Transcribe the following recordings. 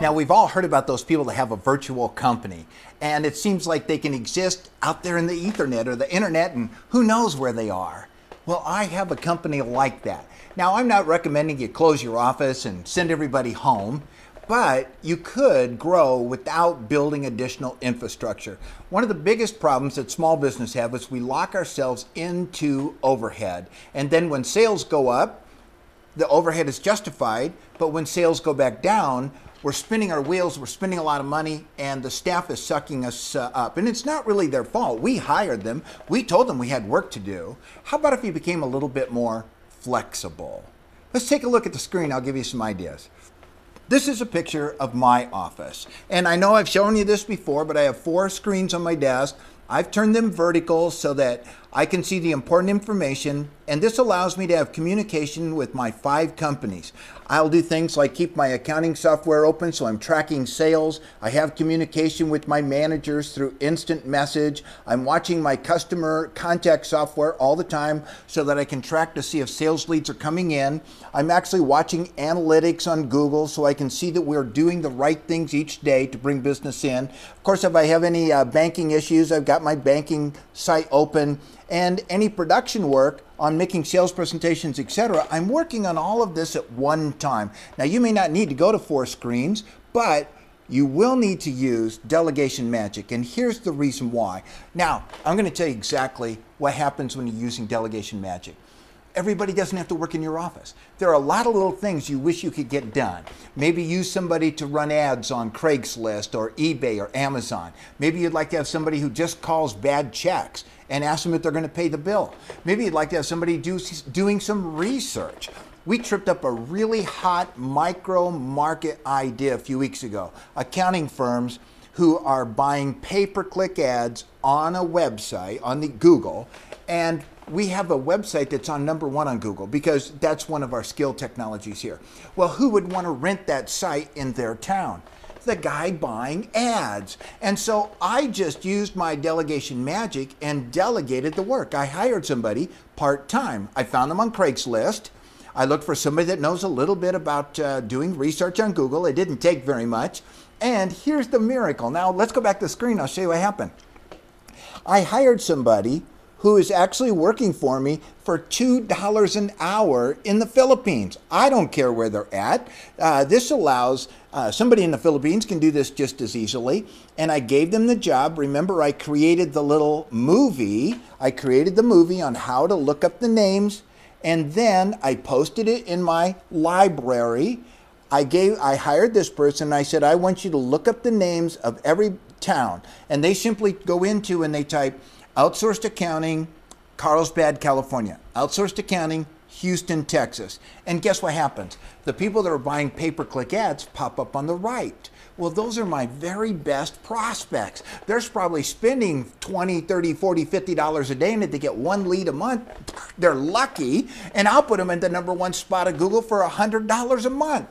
Now, we've all heard about those people that have a virtual company, and it seems like they can exist out there in the Ethernet or the internet, and who knows where they are. Well, I have a company like that. Now, I'm not recommending you close your office and send everybody home, but you could grow without building additional infrastructure. One of the biggest problems that small business have is we lock ourselves into overhead. And then when sales go up, the overhead is justified, but when sales go back down, we're spinning our wheels, we're spending a lot of money, and the staff is sucking us up. And it's not really their fault. We hired them. We told them we had work to do. How about if you became a little bit more flexible? Let's take a look at the screen. I'll give you some ideas. This is a picture of my office. And I know I've shown you this before, but I have 4 screens on my desk. I've turned them vertical so that I can see the important information, and this allows me to have communication with my 5 companies. I'll do things like keep my accounting software open so I'm tracking sales. I have communication with my managers through instant message. I'm watching my customer contact software all the time so that I can track to see if sales leads are coming in. I'm actually watching analytics on Google so I can see that we're doing the right things each day to bring business in. Of course, if I have any banking issues, I've got my banking site open, and any production work on making sales presentations, etc. I'm working on all of this at one time. Now, you may not need to go to 4 screens, but you will need to use delegation magic, and here's the reason why. Now, I'm going to tell you exactly what happens when you're using delegation magic. Everybody doesn't have to work in your office. There are a lot of little things you wish you could get done. Maybe use somebody to run ads on Craigslist or eBay or Amazon. Maybe you'd like to have somebody who just calls bad checks and asks them if they're going to pay the bill. Maybe you'd like to have somebody doing some research. We tripped up a really hot micro market idea a few weeks ago. Accounting firms who are buying pay-per-click ads on a website, on the Google, and we have a website that's on #1 on Google because that's one of our skill technologies here. Well, who would want to rent that site in their town? The guy buying ads. And so I just used my delegation magic and delegated the work. I hired somebody part-time. I found them on Craigslist. I looked for somebody that knows a little bit about doing research on Google. It didn't take very much. And here's the miracle. Now let's go back to the screen. I'll show you what happened. I hired somebody who is actually working for me for $2 an hour in the Philippines. I don't care where they're at. This allows somebody in the Philippines can do this just as easily. And I gave them the job. Remember, I created the little movie. I created the movie on how to look up the names. And then I posted it in my library. I hired this person. I said, I want you to look up the names of every town. And they simply go into and they type outsourced accounting, Carlsbad, California. Outsourced accounting, Houston, Texas. And guess what happens? The people that are buying pay-per-click ads pop up on the right. Well, those are my very best prospects. They're probably spending $20, $30, $40, $50 a day, and if they get 1 lead a month, they're lucky. And I'll put them in the #1 spot of Google for $100 a month.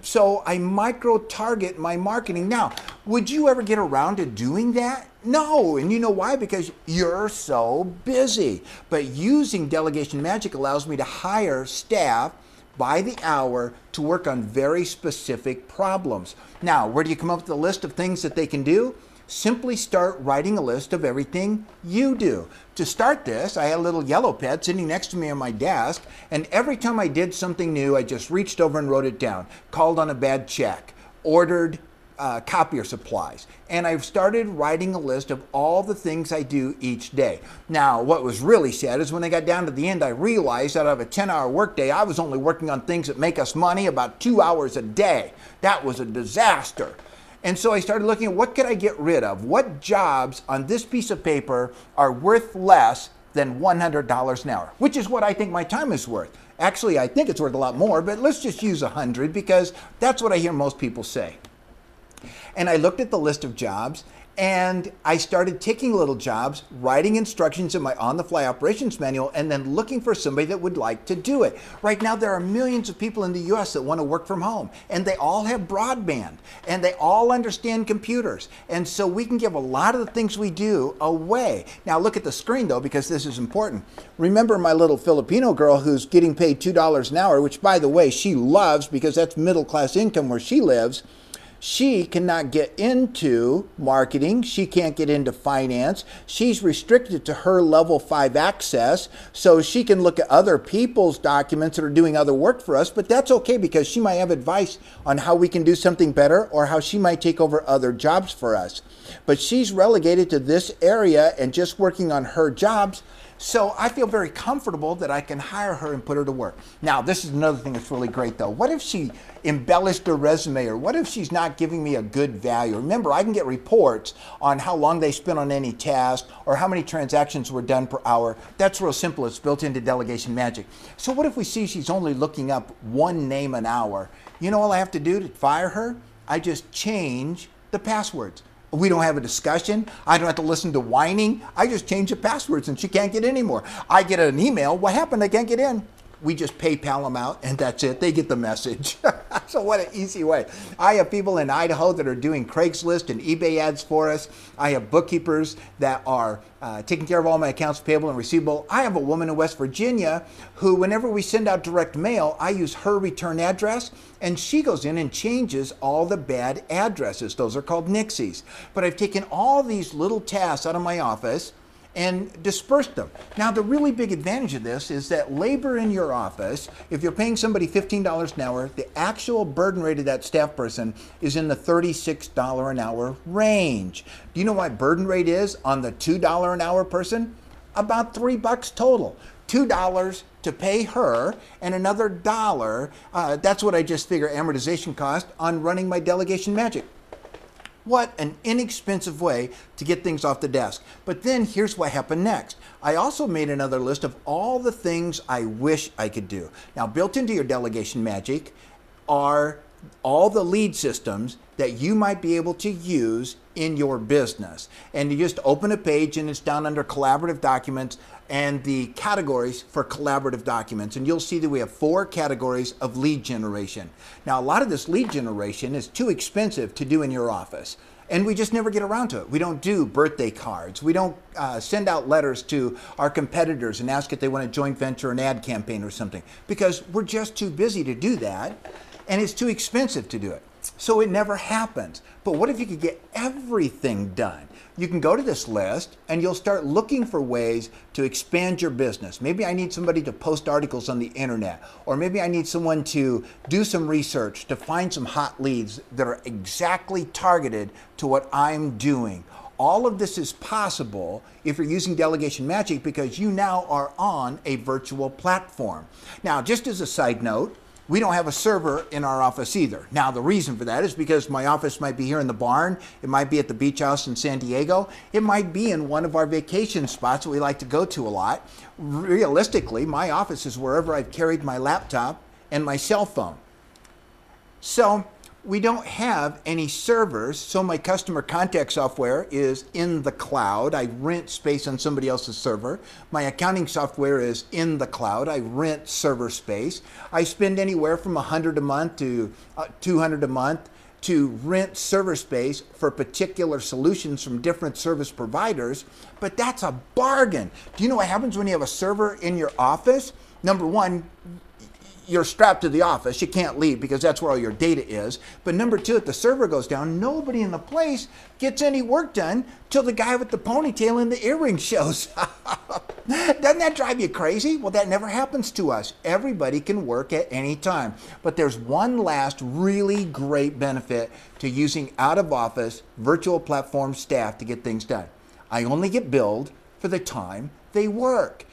So I micro-target my marketing. Now, would you ever get around to doing that? No, and you know why? Because you're so busy. But using delegation magic allows me to hire staff by the hour to work on very specific problems. Now, where do you come up with a list of things that they can do? Simply start writing a list of everything you do. To start this, I had a little yellow pad sitting next to me on my desk, and every time I did something new, I just reached over and wrote it down. Called on a bad check, ordered copier supplies, and I've started writing a list of all the things I do each day. Now, what was really sad is when I got down to the end, I realized that out of a 10-hour workday, I was only working on things that make us money about 2 hours a day. That was a disaster. And so I started looking at what could I get rid of? What jobs on this piece of paper are worth less than $100 an hour, which is what I think my time is worth. Actually, I think it's worth a lot more, but let's just use 100 because that's what I hear most people say. And I looked at the list of jobs, and I started taking little jobs, writing instructions in my on-the-fly operations manual, and then looking for somebody that would like to do it. Right now, there are millions of people in the US that want to work from home, and they all have broadband, and they all understand computers. And so we can give a lot of the things we do away. Now, look at the screen, though, because this is important. Remember my little Filipino girl who's getting paid $2 an hour, which, by the way, she loves because that's middle-class income where she lives. She cannot get into marketing. She can't get into finance. She's restricted to her level 5 access, so she can look at other people's documents that are doing other work for us, but that's okay because she might have advice on how we can do something better or how she might take over other jobs for us. But she's relegated to this area and just working on her jobs. So I feel very comfortable that I can hire her and put her to work. Now, this is another thing that's really great though. What if she embellished her resume, or what if she's not giving me a good value? Remember, I can get reports on how long they spent on any task or how many transactions were done per hour. That's real simple. It's built into Delegation Magic. So what if we see she's only looking up one name an hour? You know all I have to do to fire her? I just change the passwords. We don't have a discussion. I don't have to listen to whining. I just change the passwords and she can't get in anymore. I get an email. What happened? I can't get in. We just PayPal them out and that's it. They get the message. So what an easy way. I have people in Idaho that are doing Craigslist and eBay ads for us. I have bookkeepers that are taking care of all my accounts payable and receivable. I have a woman in West Virginia who, whenever we send out direct mail, I use her return address and she goes in and changes all the bad addresses. Those are called nixies. But I've taken all these little tasks out of my office and dispersed them. Now, the really big advantage of this is that labor in your office, if you're paying somebody $15 an hour, the actual burden rate of that staff person is in the $36 an hour range. Do you know what burden rate is on the $2 an hour person? About $3 total. $2 to pay her and another $1, that's what I just figure amortization cost on running my Delegation Magic. What an inexpensive way to get things off the desk. But then here's what happened next. I also made another list of all the things I wish I could do. Now, built into your Delegation Magic are all the lead systems that you might be able to use in your business. And you just open a page and it's down under collaborative documents and the categories for collaborative documents. And you'll see that we have 4 categories of lead generation. Now, a lot of this lead generation is too expensive to do in your office. And we just never get around to it. We don't do birthday cards. We don't send out letters to our competitors and ask if they want a joint venture, an ad campaign or something, because we're just too busy to do that. And it's too expensive to do it. So it never happens. But what if you could get everything done? You can go to this list and you'll start looking for ways to expand your business. Maybe I need somebody to post articles on the internet, or maybe I need someone to do some research to find some hot leads that are exactly targeted to what I'm doing. All of this is possible if you're using Delegation Magic because you now are on a virtual platform. Now, just as a side note, we don't have a server in our office either. Now, the reason for that is because my office might be here in the barn. It might be at the beach house in San Diego. It might be in one of our vacation spots that we like to go to a lot. Realistically, my office is wherever I've carried my laptop and my cell phone. So we don't have any servers, so my customer contact software is in the cloud. I rent space on somebody else's server. My accounting software is in the cloud. I rent server space. I spend anywhere from $100 a month to $200 a month to rent server space for particular solutions from different service providers, but that's a bargain. Do you know what happens when you have a server in your office? Number one, you're strapped to the office. You can't leave because that's where all your data is. But number 2, if the server goes down, nobody in the place gets any work done till the guy with the ponytail and the earring shows up. Doesn't that drive you crazy? Well, that never happens to us. Everybody can work at any time. But there's one last really great benefit to using out-of-office virtual platform staff to get things done. I only get billed for the time they work.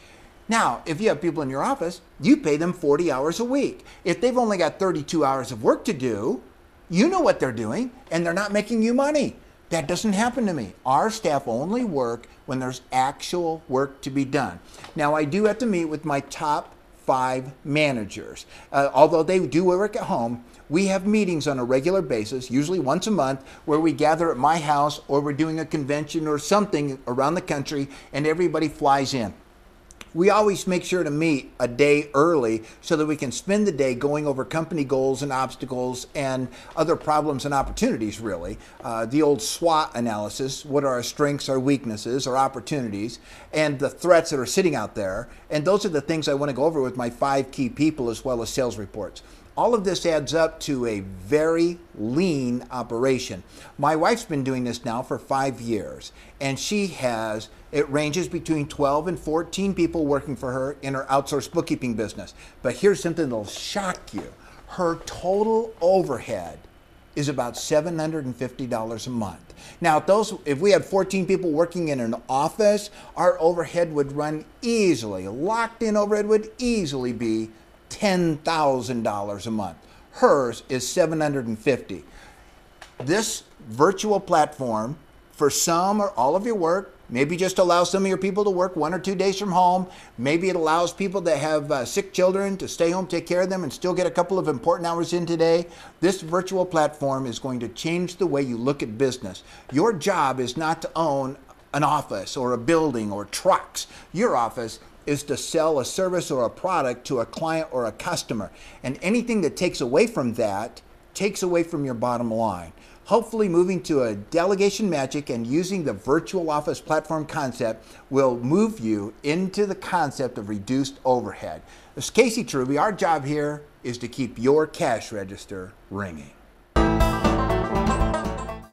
Now, if you have people in your office, you pay them 40 hours a week. If they've only got 32 hours of work to do, you know what they're doing, and they're not making you money. That doesn't happen to me. Our staff only work when there's actual work to be done. Now, I do have to meet with my top 5 managers. Although they do work at home, we have meetings on a regular basis, usually once a month, where we gather at my house or we're doing a convention or something around the country, and everybody flies in. We always make sure to meet a day early so that we can spend the day going over company goals and obstacles and other problems and opportunities, really. The old SWOT analysis, what are our strengths, our weaknesses, our opportunities, and the threats that are sitting out there. And those are the things I want to go over with my 5 key people as well as sales reports. All of this adds up to a very lean operation. My wife's been doing this now for 5 years, and it ranges between 12 and 14 people working for her in her outsourced bookkeeping business. But here's something that'll shock you. Her total overhead is about $750 a month. Now, if we had 14 people working in an office, our overhead would run easily, locked in overhead would easily be $10,000 a month. Hers is $750. This virtual platform, for some or all of your work, maybe just allows some of your people to work 1 or 2 days from home. Maybe it allows people that have sick children to stay home, take care of them, and still get a couple of important hours in today. This virtual platform is going to change the way you look at business. Your job is not to own an office or a building or trucks. Your office is to sell a service or a product to a client or a customer. And anything that takes away from that takes away from your bottom line. Hopefully moving to a delegation magic and using the virtual office platform concept will move you into the concept of reduced overhead. As Casey Truby, our job here is to keep your cash register ringing.